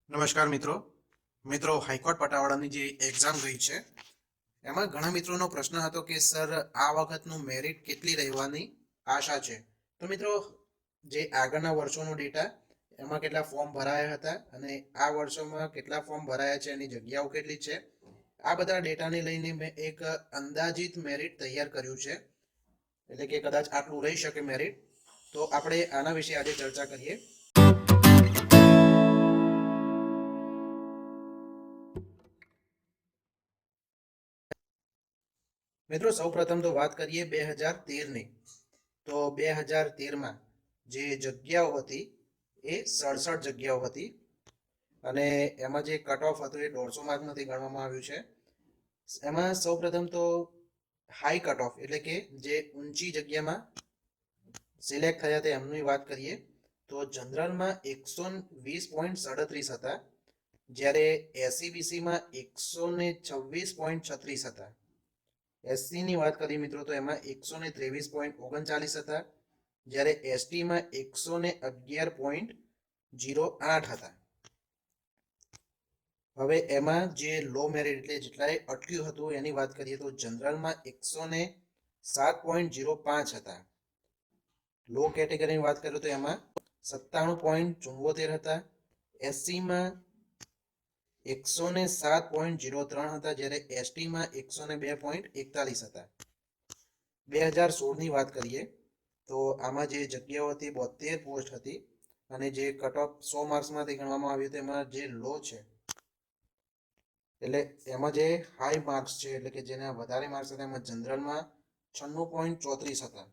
નમસ્કાર મિત્રો હાઈકોર્ટ પટાવાળાની જે એક્ઝામ ગઈ છે એમાં ઘણા મિત્રોનો પ્રશ્ન હતો કે સર આ વખતનું મેરિટ કેટલી રહેવાની આશા છે. તો મિત્રો જે આગળના વર્ષોનો ડેટા એમાં કેટલા ફોર્મ ભરાયા હતા અને આ વર્ષોમાં કેટલા ફોર્મ ભરાયા છે એની જગ્યાઓ કેટલી છે આ બધા ડેટાને લઈને મેં એક અંદાજિત મેરિટ તૈયાર કર્યું છે. એટલે કે કદાચ આટલું રહી શકે મેરિટ. તો આપણે આના વિશે આજે ચર્ચા કરીએ. મિત્રો સૌપ્રથમ તો વાત કરીએ 2013ની. તો 2013માં જે જગ્યાઓ હતી એ 67 જગ્યાઓ હતી અને એમાં જે કટ ઓફ હતું એ 150 માર્કમાંથી ગણવામાં આવ્યું છે. એમાં સૌપ્રથમ તો હાઈ કટ ઓફ એટલે કે જે ઊંચી જગ્યામાં સિલેક્ટ થયા હતા એમની વાત કરીએ તો જનરલમાં 120.37 હતા, જ્યારે એસસીબીસીમાં 126.36 હતા. એસસી ની વાત કરીએ મિત્રો તો એમાં 123.39 હતા, જ્યારે એસટીમાં 111.08 હતા. હવે એમાં જે લો મેરિટ એટલે જેટલાએ અટક્યું હતું એની વાત કરીએ તો જનરલમાં 107.05 હતા. લો કેટેગરીની વાત કરીએ તો એમાં 97.74 હતા. એસસીમાં 107.03 હતા, જ્યારે એસટીમાં 102.41 હતા. 2016ની વાત કરીએ તો આમાં જે જગ્યાઓ હતી 72 પોસ્ટ હતી અને જે કટ ઓફ 100 માર્ક્સમાંથી ગણવામાં આવ્યું હતું એમાં જે લો છે એટલે એમાં જે હાઈ માર્ક્સ છે એટલે કે જેના વધારે માર્ક્સ હતા એમાં જનરલમાં 96.34 હતા,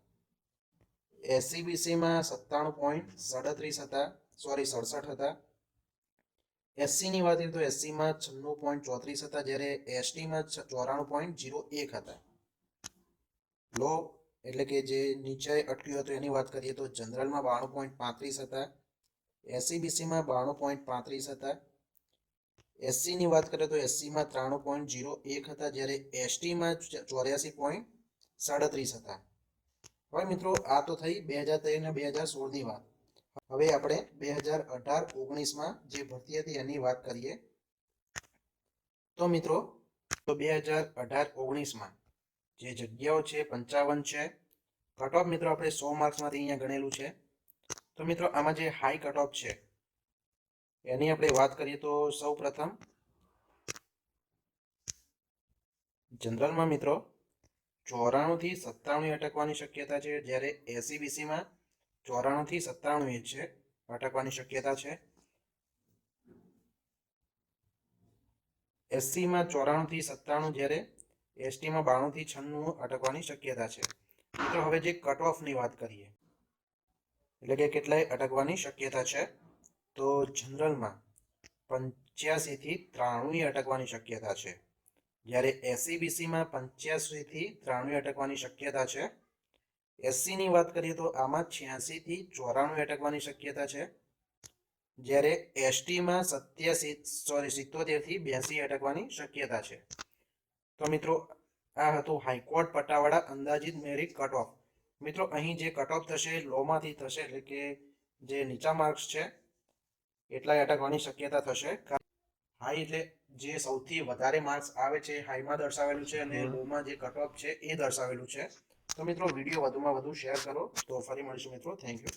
એસસીબીસીમાં 97.37 હતા, 67 હતા. એસસી ની વાત કરીએ તો એસસીમાં 96.34 હતા, જ્યારે એસટીમાં 94.01 હતા. લો એટલે કે જે નીચે અટક્યું હતું એની વાત કરીએ તો જનરલમાં 92.35 હતા, એસસીબીસીમાં 92.35 હતા. એસસી ની વાત કરીએ તો એસસીમાં 93.01 હતા, જ્યારે એસટીમાં 84.37 હતા. હવે મિત્રો આ તો થઈ 2013 અને 2016ની વાત. હવે આપણે 2018-19માં જે ભરતી હતી એની વાત કરીએ તો મિત્રો 2018-19માં જે જગ્યાઓ છે 55 છે. કટ ઓફ મિત્રો આપણે 100 માર્ક્સમાંથી અહીંયા ગણેલું છે. તો મિત્રો આમાં જે હાઈ કટ ઓફ છે એની આપણે વાત કરીએ તો સૌ પ્રથમ જનરલમાં મિત્રો 94 થી 97 અટકવાની શક્યતા છે, જ્યારે એસસીબીસીમાં 94 થી 97 છે અટકવાની શક્યતા છે. એસસીમાં 94 થી 97, જ્યારે એસટીમાં 92 થી 96 અટકવાની શક્યતા છે. મિત્રો હવે જે કટ ઓફની વાત કરીએ એટલે કે કેટલાય અટકવાની શક્યતા છે તો જનરલમાં 85 થી 93 અટકવાની શક્યતા છે, જ્યારે એસસીબીસીમાં 85 થી 93 અટકવાની શક્યતા છે. એસસી ની વાત કરીએ તો આમાં 86 થી 94 અટકવાની શક્યતા છે, જ્યારે એસટીમાં 77 થી 82 અટકવાની શક્યતા છે. તો મિત્રો આ હતું હાઈકોર્ટ પટ્ટાવાળા અંદાજિત મેરિટ કટ ઓફ. મિત્રો અહીં જે કટ ઓફ થશે લોમાંથી થશે એટલે કે જે નીચા માર્ક્સ છે એટલા અટકવાની શક્યતા થશે. હાઈ એટલે જે સૌથી વધારે માર્ક્સ આવે છે હાઈમાં દર્શાવેલું છે અને લોમાં જે કટ ઓફ છે એ દર્શાવેલું છે. તો મિત્રો વિડીયો વધુમાં વધુ શેર કરો. તો ફરી મળીશું મિત્રો. Thank you.